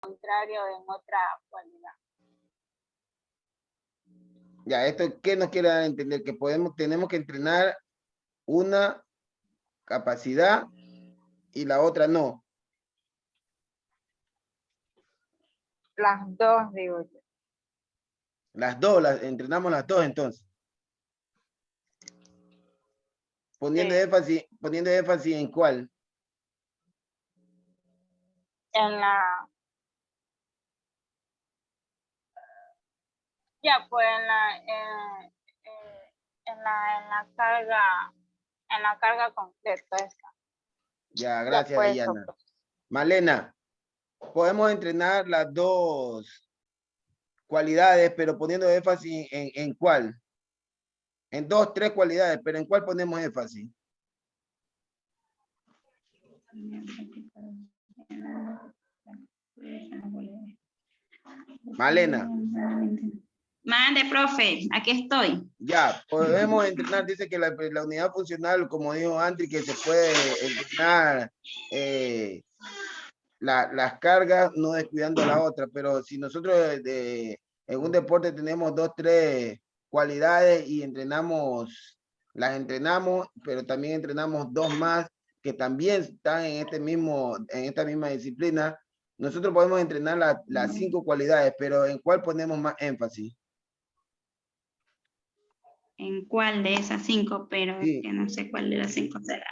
contrario en otra cualidad. Ya, ¿esto qué nos quiere dar a entender? Que tenemos que entrenar una capacidad y la otra no. Las dos, digo yo. Las dos, entrenamos las dos entonces. Poniendo énfasis en cuál. En la... Ya, pues en la carga completa esa. Ya, gracias, Ya, Diana. Pues. Malena, podemos entrenar las dos cualidades, pero poniendo énfasis en cuál. En 2, 3 cualidades, pero ¿en cuál ponemos énfasis? Malena. Mande, profe, aquí estoy. Ya, podemos entrenar, dice que la unidad funcional, como dijo Andri, que se puede entrenar las cargas, no descuidando la otra, pero si nosotros en un deporte tenemos 2, 3 cualidades y las entrenamos, pero también entrenamos 2 más que también están en esta misma disciplina, nosotros podemos entrenar las 5 cualidades, pero ¿en cuál ponemos más énfasis? ¿En cuál de esas 5? Pero Sí. es que no sé cuál de las 5 será.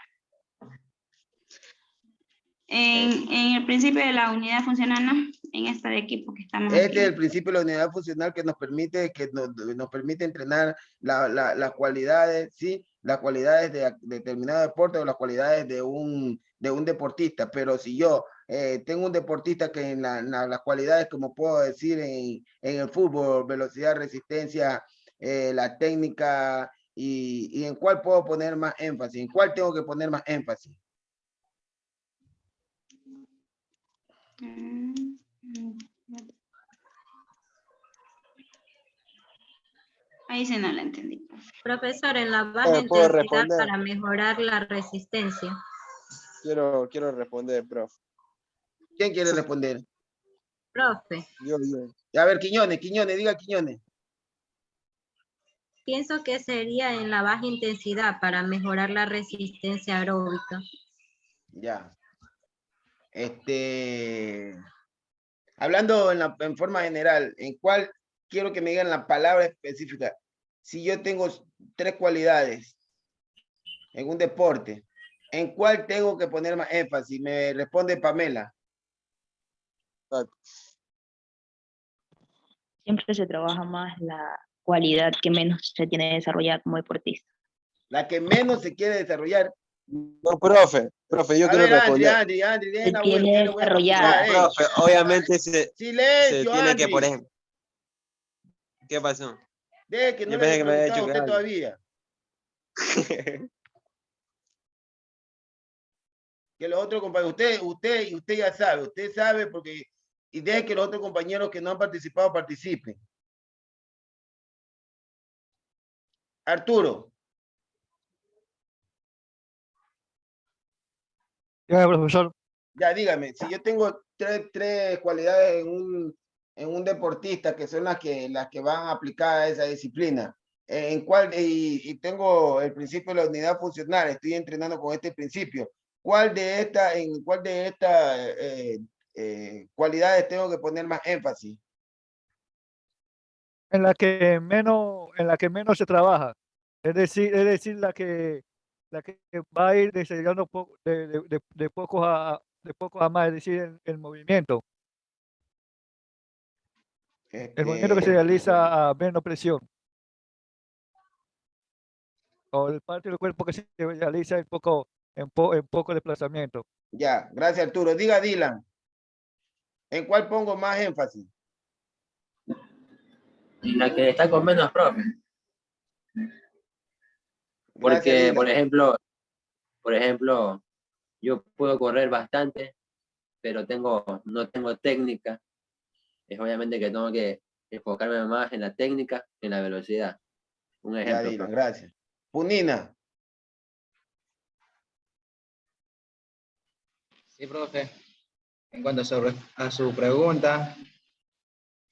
En el principio de la unidad funcional, ¿no? En esta de equipo que estamos Este aquí. es el principio de la unidad funcional que nos permite entrenar las cualidades, ¿sí? Las cualidades de determinado deporte o las cualidades de un deportista. Pero si yo tengo un deportista que en las cualidades, como puedo decir en el fútbol, velocidad, resistencia, la técnica, y en cuál puedo poner más énfasis, en cuál tengo que poner más énfasis. Ahí sí no la entendí. Profesor, en la baja intensidad para mejorar la resistencia. Quiero responder, profe. ¿Quién quiere responder? Profe. Yo. A ver, Quiñones, diga Quiñones. Pienso que sería en la baja intensidad para mejorar la resistencia aeróbica. Ya. Hablando en forma general, ¿en cuál quiero que me digan la palabra específica? Si yo tengo 3 cualidades en un deporte, ¿en cuál tengo que poner más énfasis? Me responde Pamela. Siempre se trabaja más la cualidad que menos se tiene desarrollada como deportista. La que menos se quiere desarrollar. No, profe, yo quiero responder. Andri, Se tiene desarrollada. No, profe, obviamente se tiene Andri. que, por ejemplo. ¿Qué pasó? Deje que no Yo le pensé que me había preguntado a dicho usted que todavía. Que los otros compañeros, usted ya sabe, usted sabe porque, y deje que los otros compañeros que no han participado participen. Arturo. Ya, profesor. Ya, dígame, si yo tengo tres cualidades en un deportista que son las que van a aplicar a esa disciplina, en cuál, y tengo el principio de la unidad funcional, estoy entrenando con este principio, en cuál de estas cualidades tengo que poner más énfasis? En la que menos se trabaja. Es decir, la que va a ir desarrollando de pocos a más, es decir, el movimiento. El movimiento que se realiza a menos presión. O el parte del cuerpo que se realiza en poco desplazamiento. Ya, gracias Arturo. Diga Dylan, ¿en cuál pongo más énfasis? En la que está con menos, profe. Gracias, Porque, Dylan. por ejemplo, yo puedo correr bastante, pero no tengo técnica. Es obviamente que tengo que enfocarme más en la técnica que en la velocidad. Un ejemplo. Ya, Dylan, gracias. Punina. Sí, profe. En cuanto a su pregunta,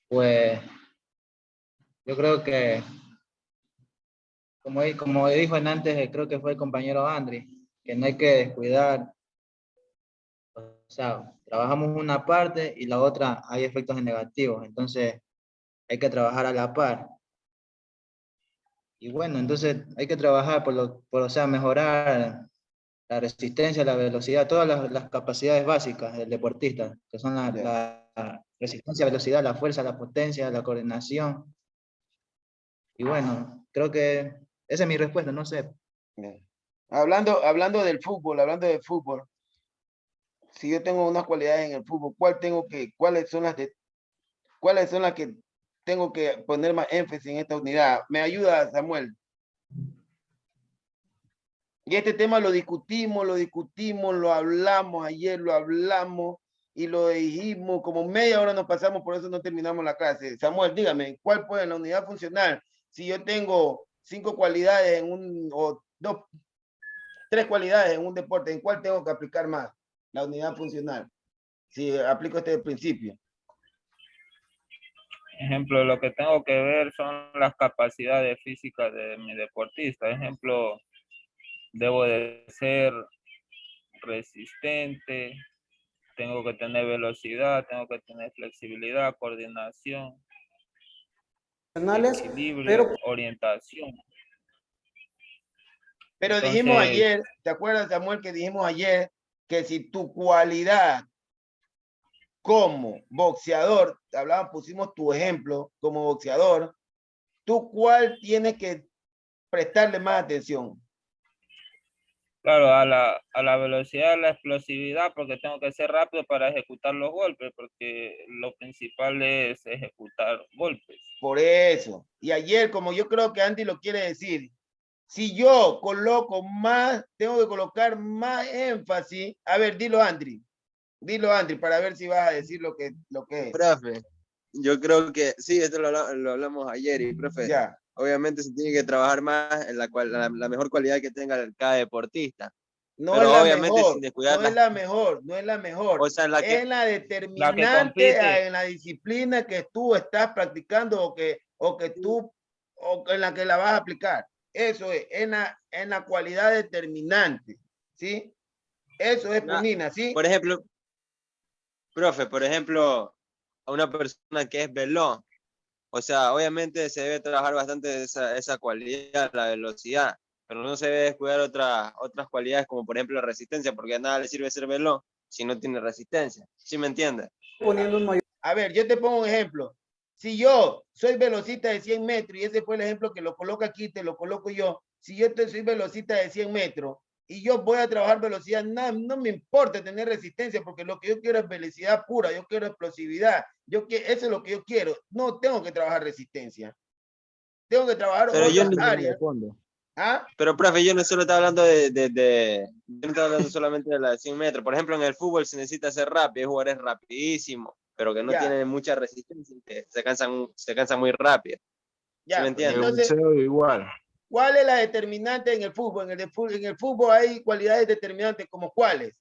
pues yo creo que, como dijo antes, creo que fue el compañero Andri, que no hay que descuidar, o sea, trabajamos una parte y la otra hay efectos negativos, entonces hay que trabajar a la par. Y bueno, entonces hay que trabajar o sea, mejorar la resistencia, la velocidad, todas las capacidades básicas del deportista, que son la resistencia, velocidad, la fuerza, la potencia, la coordinación. Y bueno, creo que esa es mi respuesta, no sé. Bien. Hablando del fútbol, si yo tengo unas cualidades en el fútbol, cuáles son las que tengo que poner más énfasis en esta unidad? ¿Me ayuda, Samuel? Y este tema lo discutimos, lo hablamos ayer, lo hablamos y lo dijimos, como media hora nos pasamos, por eso no terminamos la clase. Samuel, dígame, ¿cuál puede en la unidad funcional? Si yo tengo 5 cualidades o 3 cualidades en un deporte, ¿en cuál tengo que aplicar más la unidad funcional? Si aplico este principio. Ejemplo, lo que tengo que ver son las capacidades físicas de mi deportista. Ejemplo, debo de ser resistente, tengo que tener velocidad, tengo que tener flexibilidad, coordinación, equilibrio, orientación. Pero Entonces, dijimos ayer, ¿te acuerdas, Samuel, que dijimos ayer que si tu cualidad como boxeador, pusimos tu ejemplo como boxeador, ¿tú cuál tienes que prestarle más atención? claro, a la velocidad, a la explosividad, porque tengo que ser rápido para ejecutar los golpes, porque lo principal es ejecutar golpes. Por eso. Y ayer, como yo creo que Andy lo quiere decir, si yo coloco más, tengo que colocar más énfasis. A ver, dilo, Andri. Dilo, Andri, para ver si vas a decir lo que es. Profe, yo creo que sí, esto lo hablamos ayer y profe, Ya. obviamente se tiene que trabajar más en la mejor cualidad que tenga cada deportista. No pero es la obviamente mejor, sin descuidar no es la mejor, no es la mejor. O sea, es la determinante compite. en la disciplina que tú estás practicando o en la que la vas a aplicar. Eso es, en la cualidad determinante, ¿sí? Eso es, Punina, ¿sí? Por ejemplo, profe, a una persona que es veloz, o sea, obviamente se debe trabajar bastante esa cualidad, la velocidad, pero no se debe descuidar otras cualidades como por ejemplo la resistencia, porque a nada le sirve ser veloz si no tiene resistencia. ¿Sí me entiendes? A ver, yo te pongo un ejemplo. Si yo soy velocista de 100 metros, y ese fue el ejemplo que lo coloco aquí, te lo coloco yo. Si yo soy velocista de 100 metros y yo voy a trabajar velocidad, no me importa tener resistencia, porque lo que yo quiero es velocidad pura, yo quiero explosividad, eso es lo que yo quiero. No tengo que trabajar resistencia. Tengo que trabajar otras áreas. ¿Ah? Pero, profe, yo no solo estaba hablando yo no estaba hablando solamente de la de 100 metros. Por ejemplo, en el fútbol se necesita ser rápido, hay jugadores rapidísimos, pero que no tienen mucha resistencia, que se cansan muy rápido. Ya, ¿Sí me entiendes? entonces, igual. ¿cuál es la determinante en el fútbol? En el fútbol hay cualidades determinantes, ¿como cuáles?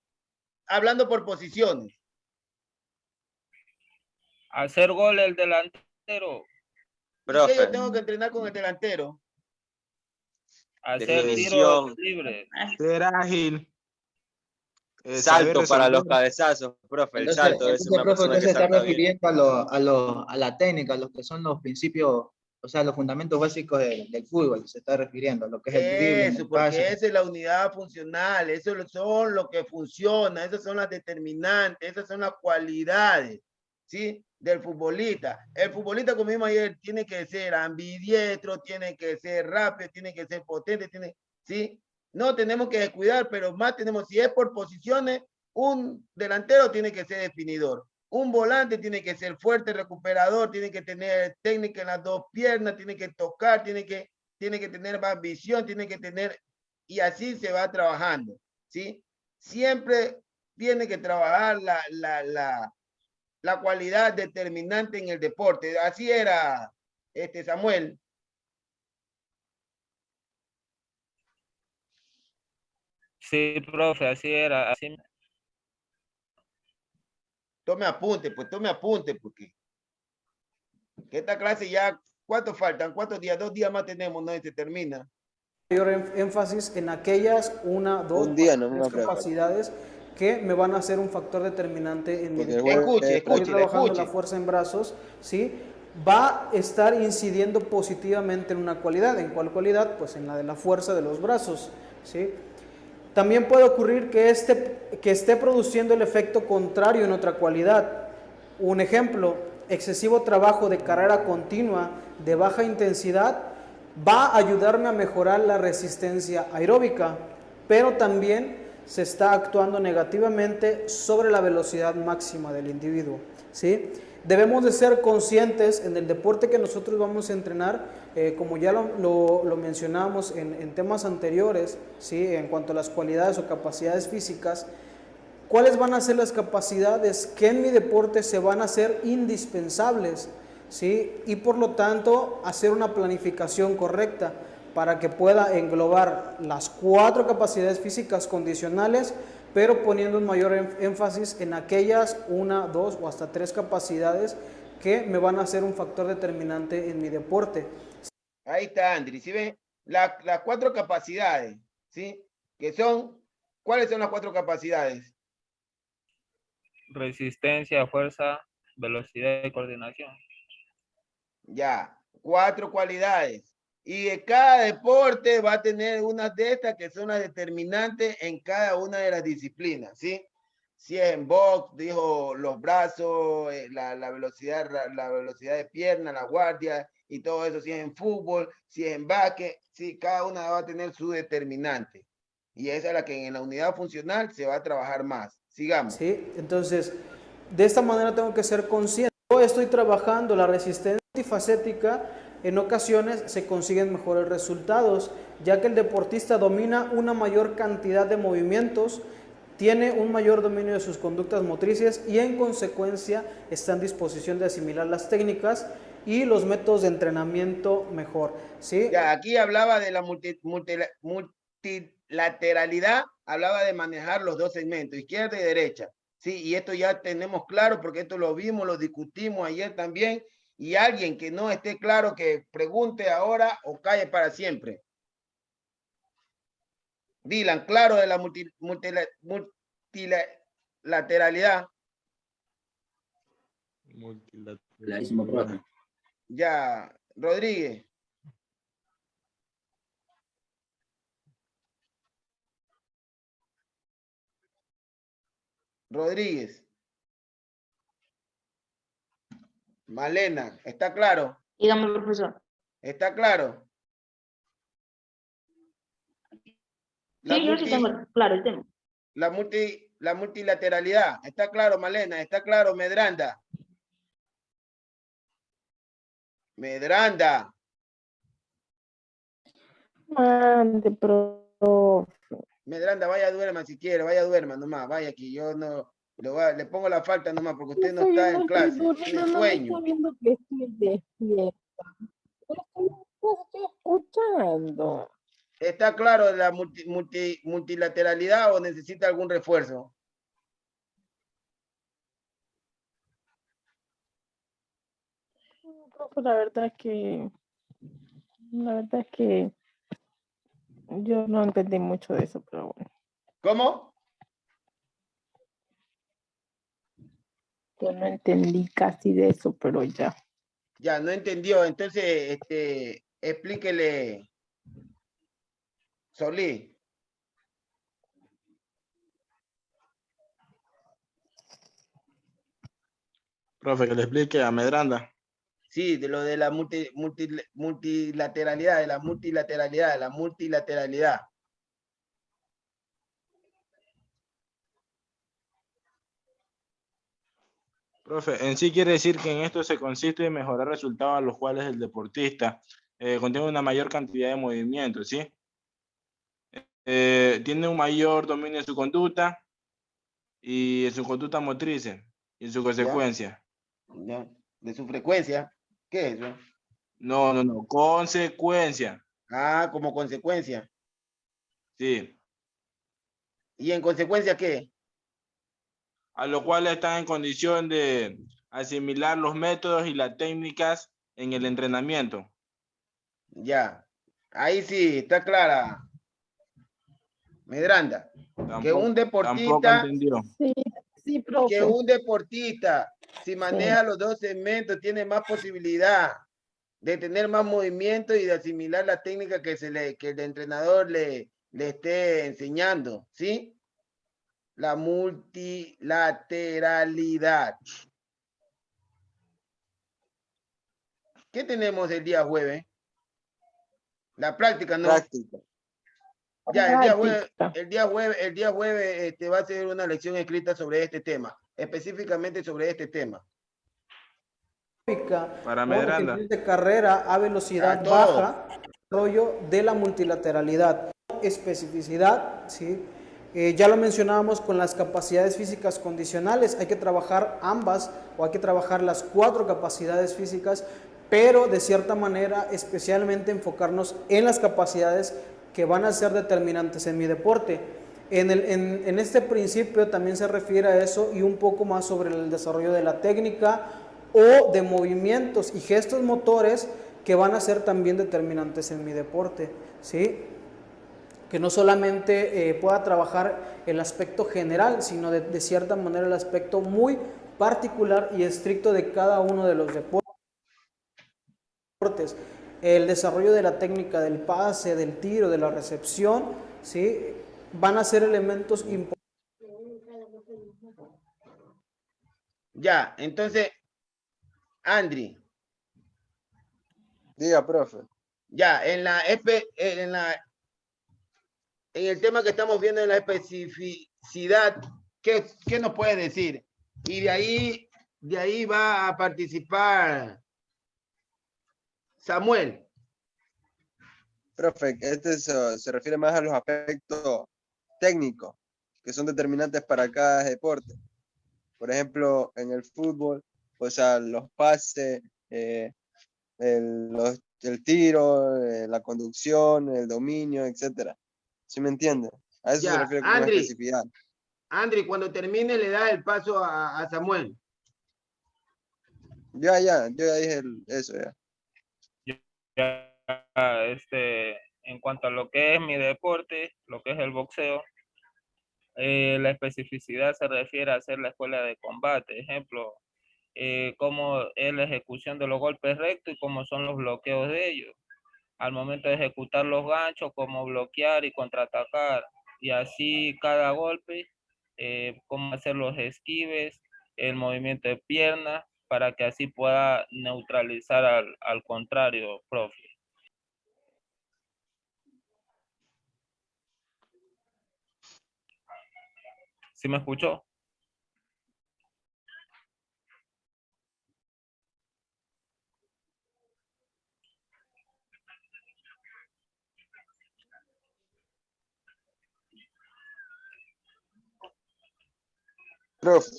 Hablando por posiciones. Hacer gol el delantero. ¿Y qué yo tengo que entrenar con el delantero? Hacer tiros libres. Ser ágil. Salto para los cabezazos, profe. Entonces, el salto es una profe, persona usted que se está salta bien. refiriendo a la técnica, a lo que son los principios, o sea, los fundamentos básicos del fútbol, se está refiriendo a lo que es el dribbling, Eso, el porque pase. esa es la unidad funcional, eso son lo que funciona, esas son las determinantes, esas son las cualidades, ¿sí? Del futbolista. El futbolista, como vimos ayer, tiene que ser ambidiestro, tiene que ser rápido, tiene que ser potente, ¿sí? No tenemos que descuidar, pero más tenemos, si es por posiciones, un delantero tiene que ser definidor. Un volante tiene que ser fuerte, recuperador, tiene que tener técnica en las dos piernas, tiene que tocar, tiene que tener más visión, tiene que tener, y así se va trabajando, ¿sí? Siempre tiene que trabajar la cualidad determinante en el deporte. Así era, Samuel. Sí, profe, así era. Tome apunte, pues tome apunte, porque que esta clase ya, ¿cuánto faltan? ¿Cuántos días? 2 días más tenemos, ¿no? Y se termina. Mayor énfasis en aquellas 1, 2 Un día o nomás, 3 profe. capacidades que me van a ser un factor determinante en mi Porque el deporte. jueves Escuche, es escuche. Estoy trabajando la fuerza en brazos, ¿sí? Va a estar incidiendo positivamente en una cualidad. ¿En cuál cualidad? Pues en la de la fuerza de los brazos, ¿sí? También puede ocurrir que esté produciendo el efecto contrario en otra cualidad. Un ejemplo, excesivo trabajo de carrera continua de baja intensidad va a ayudarme a mejorar la resistencia aeróbica, pero también se está actuando negativamente sobre la velocidad máxima del individuo, ¿sí? Debemos de ser conscientes en el deporte que nosotros vamos a entrenar, como ya lo mencionamos en temas anteriores, ¿sí? En cuanto a las cualidades o capacidades físicas, ¿cuáles van a ser las capacidades que en mi deporte se van a hacer indispensables? ¿Sí? Y por lo tanto, hacer una planificación correcta para que pueda englobar las 4 capacidades físicas condicionales, pero poniendo un mayor énfasis en aquellas 1, 2 o hasta 3 capacidades que me van a ser un factor determinante en mi deporte. Ahí está, Andri. ¿Sí ven? Las 4 capacidades, ¿sí? Que son, ¿cuáles son las 4 capacidades? Resistencia, fuerza, velocidad y coordinación. Ya, 4 cualidades. Y de cada deporte va a tener unas de estas que son las determinantes en cada una de las disciplinas, ¿sí? Si es en box, dijo los brazos, la velocidad de pierna, la guardia y todo eso. Si es en fútbol, si es en básquet, sí, cada una va a tener su determinante. Y esa es la que en la unidad funcional se va a trabajar más. Sigamos. ¿Sí? Entonces, de esta manera tengo que ser consciente. Yo estoy trabajando la resistencia multifacética, en ocasiones se consiguen mejores resultados, ya que el deportista domina una mayor cantidad de movimientos, tiene un mayor dominio de sus conductas motrices y en consecuencia está en disposición de asimilar las técnicas y los métodos de entrenamiento mejor, ¿sí? Ya, aquí hablaba de la multilateralidad, hablaba de manejar los 2 segmentos, izquierda y derecha. Sí, y esto ya tenemos claro porque esto lo vimos, lo discutimos ayer también. Y alguien que no esté claro que pregunte ahora o calle para siempre. Dylan, claro de la multilateralidad. Clarísimo, profe. Ya, Rodríguez. Rodríguez. Malena, ¿está claro? Dígame, profesor. ¿Está claro? Sí, yo sí tengo claro el tema. La multilateralidad. ¿Está claro, Malena? ¿Está claro, Medranda? Medranda. Mande, profe. Medranda, vaya duerma si quiere, vaya duerma nomás, vaya aquí, yo no, le pongo la falta nomás porque usted no está en clase, tiene sueño. viendo que estoy despierta. Estoy escuchando. ¿Está claro la multilateralidad o necesita algún refuerzo? Profe, la verdad es que yo no entendí mucho de eso, pero bueno. ¿Cómo? Yo no entendí casi de eso, pero ya. Ya, no entendió, entonces, explíquele, Solí. Profe, que le explique a Medranda. Sí, de lo de la multilateralidad, de la multilateralidad. Profe, en sí quiere decir que en esto se consiste en mejorar resultados a los cuales el deportista contiene una mayor cantidad de movimientos, ¿sí? Tiene un mayor dominio de su conducta y en su conducta motriz y en su consecuencia. Ya. De su frecuencia. ¿Qué es eso? No, consecuencia. Ah, como consecuencia. Sí. ¿Y en consecuencia qué? a lo cual están en condición de asimilar los métodos y las técnicas en el entrenamiento. Ya, ahí sí, está clara. Medranda, que un Tampoco deportista, entendió. Sí, sí, profe. que un deportista, si Sí. maneja los dos segmentos, tiene más posibilidad de tener más movimiento y de asimilar la técnica que el entrenador le esté enseñando, ¿sí? La multilateralidad. ¿Qué tenemos el día jueves? La práctica, ¿no? Práctica. Ya, Práctica. el día jueves va a ser una lección escrita sobre este tema, específicamente sobre este tema. Para Pone Medranda. que el de carrera a velocidad A todos. baja, desarrollo de la multilateralidad, especificidad, ¿sí? Ya lo mencionábamos con las capacidades físicas condicionales, hay que trabajar ambas o hay que trabajar las 4 capacidades físicas, pero de cierta manera especialmente enfocarnos en las capacidades que van a ser determinantes en mi deporte. En este principio también se refiere a eso y un poco más sobre el desarrollo de la técnica o de movimientos y gestos motores que van a ser también determinantes en mi deporte, ¿sí? Que no solamente pueda trabajar el aspecto general, sino de cierta manera el aspecto muy particular y estricto de cada uno de los deportes. El desarrollo de la técnica del pase, del tiro, de la recepción, ¿sí? Van a ser elementos importantes. Ya, entonces, Andri, Diga, profe. ya, en el tema que estamos viendo en la especificidad, ¿qué nos puedes decir? Y de ahí va a participar Samuel. Profe, se refiere más a los aspectos técnicos que son determinantes para cada deporte. Por ejemplo, en el fútbol, o sea, los pases, el tiro, la conducción, el dominio, etcétera. ¿Sí me entiende? A eso se Ya, refiere con Andri. especificidad. Andri, cuando termine le da el paso a Samuel. Yo ya dije eso ya. En cuanto a lo que es mi deporte, lo que es el boxeo, la especificidad se refiere a hacer la escuela de combate. Ejemplo, cómo es la ejecución de los golpes rectos y cómo son los bloqueos de ellos. Al momento de ejecutar los ganchos, cómo bloquear y contraatacar. Y así cada golpe, cómo hacer los esquives, el movimiento de piernas, para que así pueda neutralizar al contrario, profe. ¿Sí me escuchó? Profe,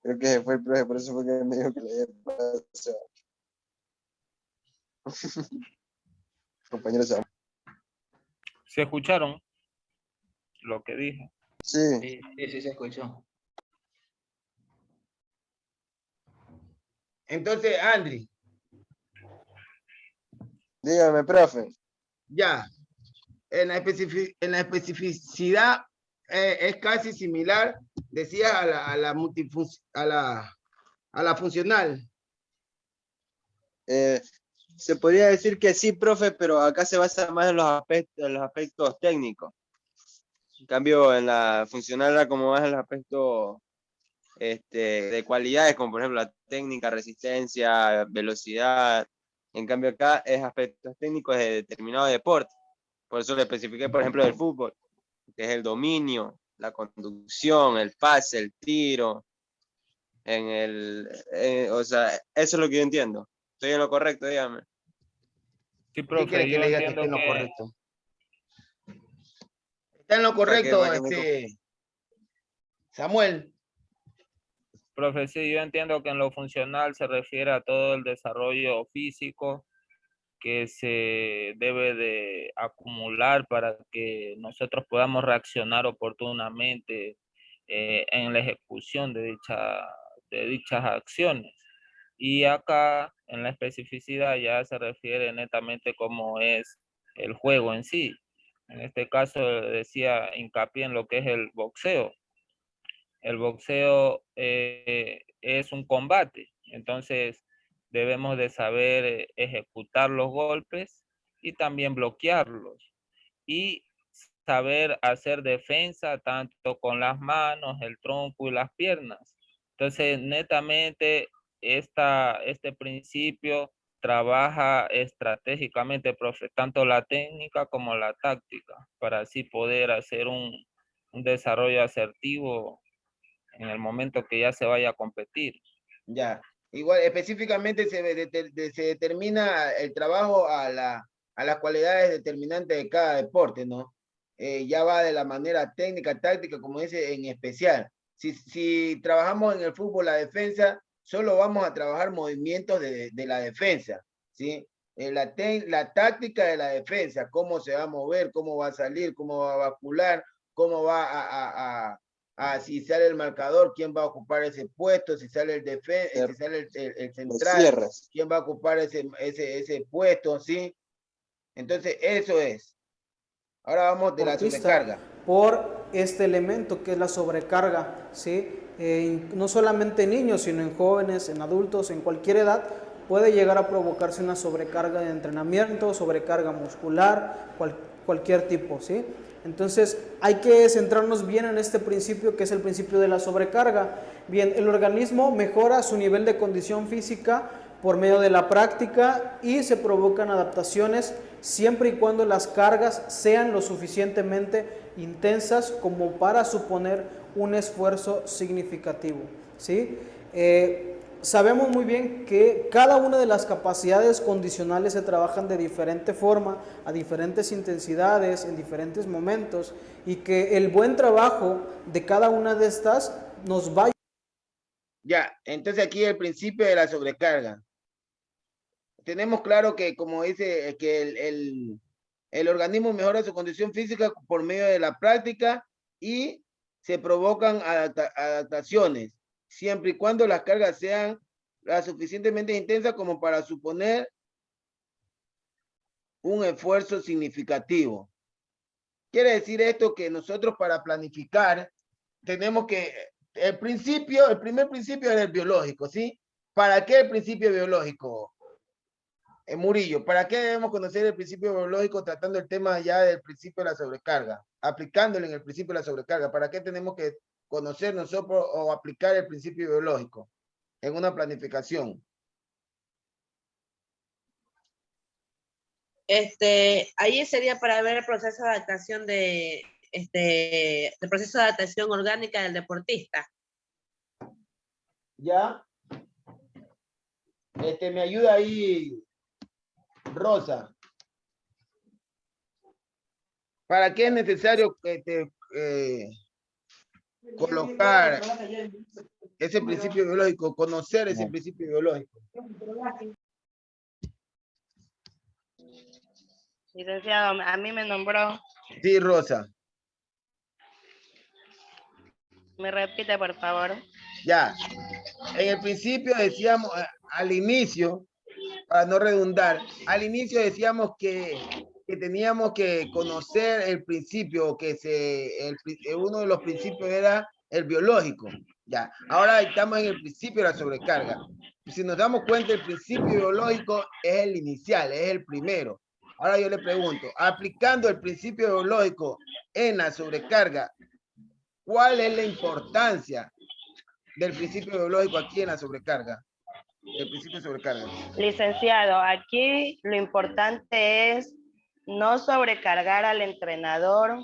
creo que fue el profe, por eso fue que me dijo que le había pasado. Compañero Samuel. ¿Se escucharon lo que dije? Sí. Sí, se escuchó. Entonces, Andri, Dígame, profe. ya, en la especificidad es casi similar, decía, a la funcional. Se podría decir que sí, profe, pero acá se basa más en los aspectos técnicos. En cambio, en la funcional era como más en los aspectos de cualidades, como por ejemplo la técnica, resistencia, velocidad. En cambio acá es aspectos técnicos de determinado deporte. Por eso le especifiqué, por ejemplo, del fútbol, que es el dominio, la conducción, el pase, el tiro. O sea, eso es lo que yo entiendo. ¿Estoy en lo correcto? Dígame. Sí, ¿Qué profe, quiere que yo le diga que entiendo esté en lo que... correcto? Está en lo correcto, para que Samuel. Profe, sí, yo entiendo que en lo funcional se refiere a todo el desarrollo físico que se debe de acumular para que nosotros podamos reaccionar oportunamente en la ejecución de dichas acciones. Y acá en la especificidad ya se refiere netamente cómo es el juego en sí. En este caso decía hincapié en lo que es el boxeo. El boxeo es un combate, entonces debemos de saber ejecutar los golpes y también bloquearlos. Y saber hacer defensa tanto con las manos, el tronco y las piernas. Entonces, netamente, este principio trabaja estratégicamente, profe, tanto la técnica como la táctica, para así poder hacer un desarrollo asertivo en el momento que ya se vaya a competir. Ya, igual específicamente se determina el trabajo a las cualidades determinantes de cada deporte, ¿no? Ya va de la manera técnica, táctica, como dice, en especial. Si trabajamos en el fútbol la defensa, solo vamos a trabajar movimientos de la defensa, ¿sí? La táctica de la defensa, cómo se va a mover, cómo va a salir, cómo va a bascular, cómo va si sale el marcador, quién va a ocupar ese puesto, si sale el defensa, si sale el central, quién va a ocupar ese puesto, ¿sí? Entonces, eso es. Ahora vamos de la sobrecarga. Por este elemento que es la sobrecarga, ¿sí? No solamente en niños, sino en jóvenes, en adultos, en cualquier edad, puede llegar a provocarse una sobrecarga de entrenamiento, sobrecarga muscular, cualquier tipo, ¿sí? Entonces hay que centrarnos bien en este principio que es el principio de la sobrecarga. Bien, el organismo mejora su nivel de condición física por medio de la práctica y se provocan adaptaciones siempre y cuando las cargas sean lo suficientemente intensas como para suponer un esfuerzo significativo, ¿sí? Sabemos muy bien que cada una de las capacidades condicionales se trabajan de diferente forma, a diferentes intensidades, en diferentes momentos, y que el buen trabajo de cada una de estas nos va a... Ya, entonces aquí el principio de la sobrecarga. Tenemos claro que, como dice, que el organismo mejora su condición física por medio de la práctica y se provocan adaptaciones, siempre y cuando las cargas sean las suficientemente intensas como para suponer un esfuerzo significativo. Quiere decir esto que nosotros para planificar tenemos que, el primer principio es el biológico, ¿sí? ¿Para qué el principio biológico? Murillo, ¿para qué debemos conocer el principio biológico tratando el tema ya del principio de la sobrecarga? Aplicándolo en el principio de la sobrecarga, ¿para qué tenemos que conocer nosotros o aplicar el principio biológico en una planificación? Ahí sería para ver el proceso de adaptación el proceso de adaptación orgánica del deportista. ¿Ya? Me ayuda ahí Rosa. ¿Para qué es necesario colocar ese principio biológico, conocer ese principio biológico? Licenciado, a mí me nombró. Sí, Rosa. ¿Me repite, por favor? Ya. En el principio decíamos, al inicio, para no redundar, al inicio decíamos que teníamos que conocer el principio, uno de los principios era el biológico. Ya. Ahora estamos en el principio de la sobrecarga. Si nos damos cuenta, el principio biológico es el inicial, es el primero. Ahora yo le pregunto, aplicando el principio biológico en la sobrecarga, ¿cuál es la importancia del principio biológico aquí en la sobrecarga? El principio de sobrecarga. Licenciado, aquí lo importante es no sobrecargar al entrenador.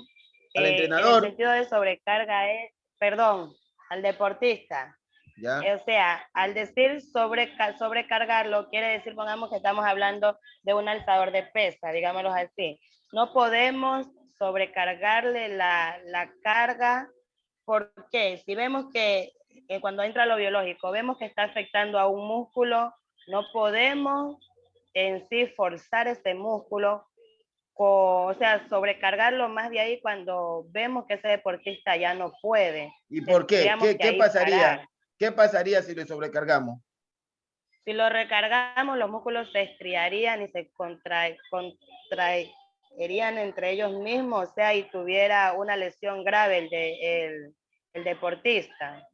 Al entrenador. El sentido de sobrecarga es, perdón, al deportista. ¿Ya? O sea, al decir sobrecargarlo, quiere decir, pongamos que estamos hablando de un alzador de pesa, digámoslo así. No podemos sobrecargarle la carga ¿Por qué? Si vemos que cuando entra lo biológico, vemos que está afectando a un músculo, no podemos en sí forzar ese músculo, o sea, sobrecargarlo más de ahí cuando vemos que ese deportista ya no puede. ¿Y por qué? Tendríamos que ¿Qué ahí pasaría? parar. ¿Qué pasaría si lo sobrecargamos? Si lo recargamos, los músculos se estriarían y se contraerían entre ellos mismos, o sea, y tuviera una lesión grave el deportista.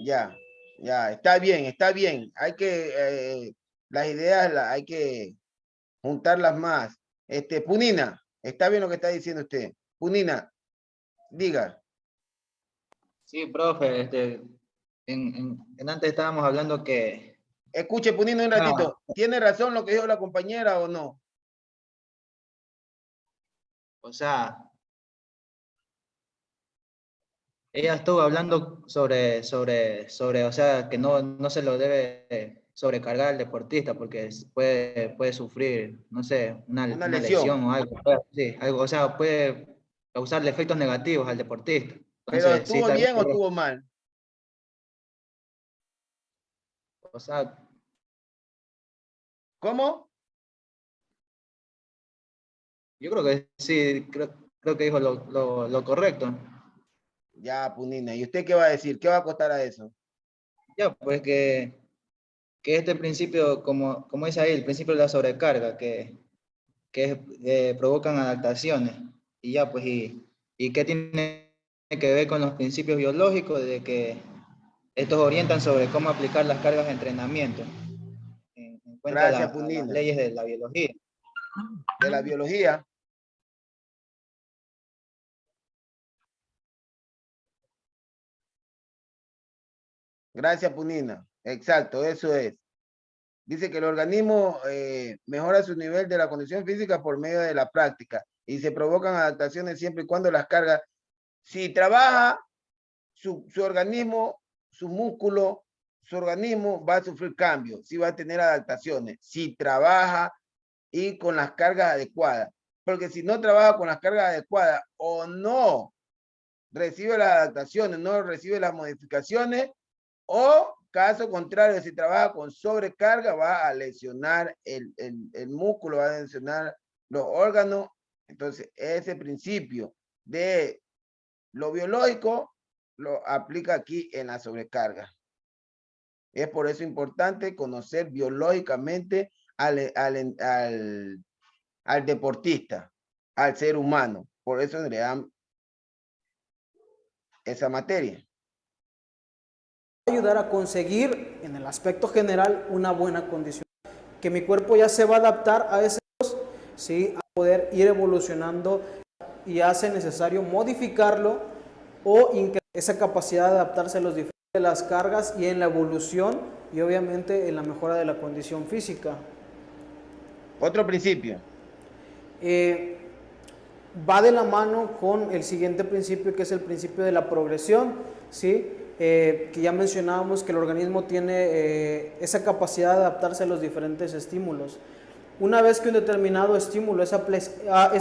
Ya, está bien, está bien. Hay que, las ideas hay que juntarlas más. Punina, está bien lo que está diciendo usted. Punina, diga. Sí, profe, en antes estábamos hablando que... Escuche, Punina, un ratito. ¿Tiene razón lo que dijo la compañera o no? O sea, ella estuvo hablando sobre, o sea, que no se lo debe sobrecargar al deportista porque puede sufrir, no sé, una lesión o algo. Sí, algo, o sea, puede causarle efectos negativos al deportista. ¿Pero Entonces, sí, estuvo está bien o bien. estuvo mal? O sea, ¿cómo? Yo creo que sí, creo que dijo lo correcto. Ya, Punina. ¿Y usted qué va a decir? ¿Qué va a costar a eso? Ya, pues que este principio, como dice ahí, el principio de la sobrecarga, que provocan adaptaciones. Y ya, pues, ¿y qué tiene que ver con los principios biológicos de que estos orientan sobre cómo aplicar las cargas de entrenamiento? En cuenta Gracias, las Punina. leyes de la biología. De la biología. Gracias, Punina. Exacto, eso es. Dice que el organismo mejora su nivel de la condición física por medio de la práctica y se provocan adaptaciones siempre y cuando las cargas, si trabaja su organismo, su músculo, su organismo va a sufrir cambios, sí va a tener adaptaciones, si trabaja y con las cargas adecuadas. Porque si no trabaja con las cargas adecuadas o no recibe las adaptaciones, no recibe las modificaciones, o caso contrario, si trabaja con sobrecarga, va a lesionar el músculo, va a lesionar los órganos. Entonces, ese principio de lo biológico lo aplica aquí en la sobrecarga. Es por eso importante conocer biológicamente al deportista, al ser humano. Por eso le dan esa materia. Ayudar a conseguir en el aspecto general una buena condición, que mi cuerpo ya se va a adaptar a ese, ¿sí? A poder ir evolucionando y hace necesario modificarlo o incrementar esa capacidad de adaptarse a los diferentes de las cargas y en la evolución y obviamente en la mejora de la condición física. Otro principio. Va de la mano con el siguiente principio, que es el principio de la progresión, ¿sí? Que ya mencionábamos que el organismo tiene esa capacidad de adaptarse a los diferentes estímulos. Una vez que un determinado estímulo es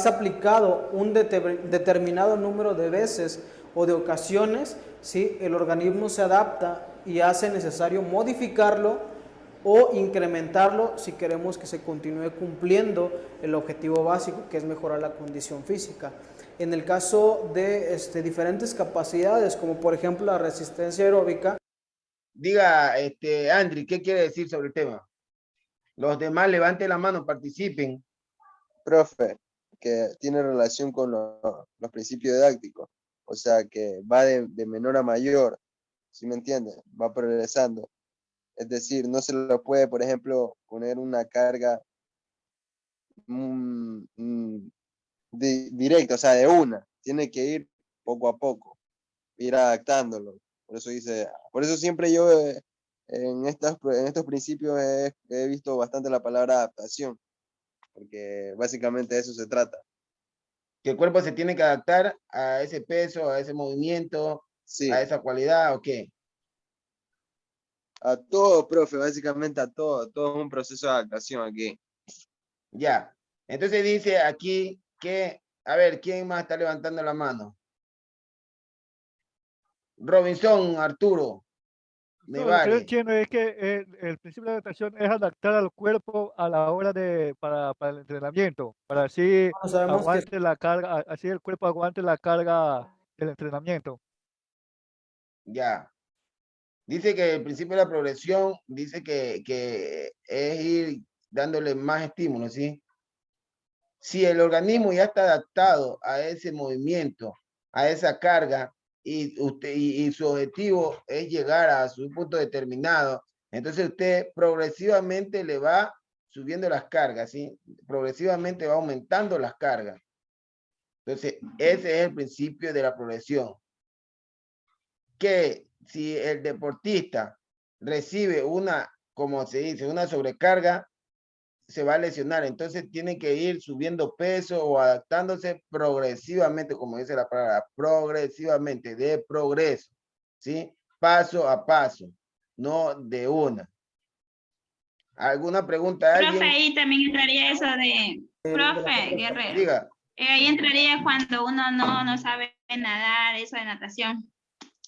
aplicado un determinado número de veces o de ocasiones, ¿sí? El organismo se adapta y hace necesario modificarlo o incrementarlo si queremos que se continúe cumpliendo el objetivo básico, que es mejorar la condición física. En el caso de diferentes capacidades, como por ejemplo la resistencia aeróbica. Diga, Andri, ¿qué quiere decir sobre el tema? Los demás levanten la mano, participen. Profe, que tiene relación con los principios didácticos. O sea, que va de menor a mayor, ¿sí me entiende? Va progresando. Es decir, no se le puede, por ejemplo, poner una carga directa, o sea, de una. Tiene que ir poco a poco, ir adaptándolo. Por eso siempre yo en estos principios he visto bastante la palabra adaptación, porque básicamente de eso se trata. Que el cuerpo se tiene que adaptar a ese peso, a ese movimiento, sí, a esa cualidad, ¿o qué? A todo, profe, básicamente a todo. Todo es un proceso de adaptación aquí. Ya. Entonces dice aquí que, a ver, ¿quién más está levantando la mano? Robinson, Arturo. Me No, lo que yo vale. entiendo es que el principio de adaptación es adaptar al cuerpo a la hora para el entrenamiento, para así Bueno, sabemos que aguante la carga, así el cuerpo aguante la carga del entrenamiento. Ya. Dice que el principio de la progresión, dice que es ir dándole más estímulos, ¿sí? Si el organismo ya está adaptado a ese movimiento, a esa carga, y su objetivo es llegar a su punto determinado, entonces usted progresivamente le va subiendo las cargas, ¿sí? Progresivamente va aumentando las cargas. Entonces, ese es el principio de la progresión. Que si el deportista recibe una, como se dice, una sobrecarga, se va a lesionar. Entonces tiene que ir subiendo peso o adaptándose progresivamente, como dice la palabra, progresivamente, de progreso, ¿sí? Paso a paso, no de una. ¿Alguna pregunta? Profe, ¿Alguien? ahí también entraría eso de, profe Guerrero, Diga. ahí entraría cuando uno no sabe nadar, eso de natación,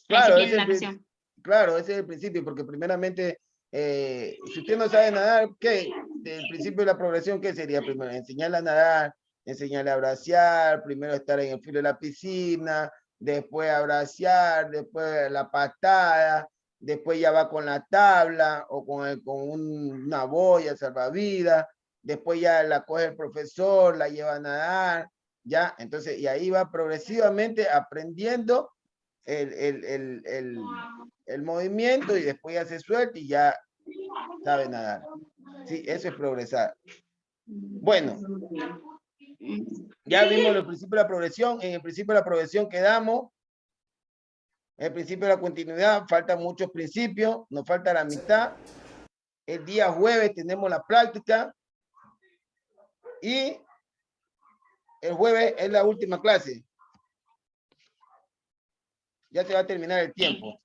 la Claro, disciplina de natación. claro, ese es el principio, porque primeramente, si usted no sabe nadar, ¿qué? El principio de la progresión, ¿qué sería? Primero, enseñarle a nadar, enseñarle a bracear, primero estar en el filo de la piscina, después a bracear, después la patada, después ya va con la tabla o con una boya salvavidas, después ya la coge el profesor, la lleva a nadar, ya, entonces, y ahí va progresivamente aprendiendo el movimiento y después ya se suelta y ya sabe nadar. Sí, eso es progresar. Bueno, ya vimos el principio de la progresión. En el principio de la progresión quedamos. El principio de la continuidad, faltan muchos principios, nos falta la mitad. El día jueves tenemos la práctica y el jueves es la última clase. Ya se va a terminar el tiempo.